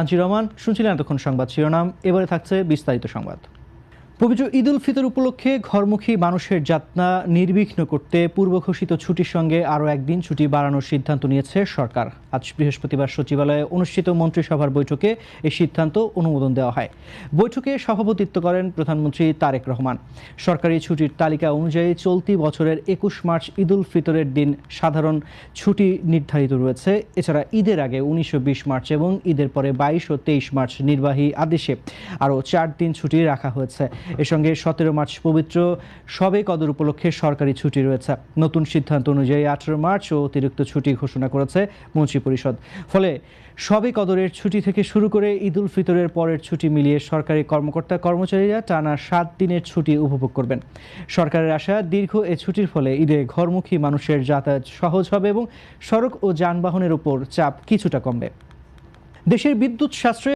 নাজির রহমান। শুনছিলেন এতক্ষণ সংবাদ শিরোনাম, এবারে থাকছে বিস্তারিত সংবাদ। পবিত্র ঈদ উল ফিতর উপলক্ষে ঘরমুখী মানুষের যাত্রা নির্বিঘ্ন করতে পূর্ব ঘোষিত ছুটির সঙ্গে আরও একদিন ছুটি বাড়ানোর সিদ্ধান্ত নিয়েছে সরকার। আজ বৃহস্পতিবার সচিবালয়ে অনুষ্ঠিত মন্ত্রিসভার বৈঠকে এই সিদ্ধান্ত অনুমোদন দেওয়া হয়। বৈঠকে সভাপতিত্ব করেন প্রধানমন্ত্রী তারেক রহমান। সরকারি ছুটির তালিকা অনুযায়ী চলতি বছরের 21 মার্চ ঈদ উল ফিতরের দিন সাধারণ ছুটি নির্ধারিত রয়েছে। এছাড়া ঈদের আগে 19 ও 20 মার্চ এবং ঈদের পরে 22 ও 23 মার্চ নির্বাহী আদেশে আরও 4 দিন ছুটি রাখা হয়েছে। এর সঙ্গে 17 মার্চ পবিত্র শবে কদর উপলক্ষে সরকারি ছুটি রয়েছে। নতুন সিদ্ধান্ত অনুযায়ী 18 মার্চ ও অতিরিক্ত ছুটি ঘোষণা করেছে মন্ত্রিপরিষদ। ফলে শবে কদরের ছুটি থেকে শুরু করে ঈদ উল ফিতরের পরের ছুটি মিলিয়ে সরকারি কর্মকর্তা কর্মচারীরা টানা 7 দিনের ছুটি উপভোগ করবেন। সরকারের আশা, দীর্ঘ এ ছুটির ফলে ঈদে ঘরমুখী মানুষের যাতায়াত সহজ হবে এবং সড়ক ও যানবাহনের উপর চাপ কিছুটা কমবে। দেশের বিদ্যুৎ সাশ্রয়ে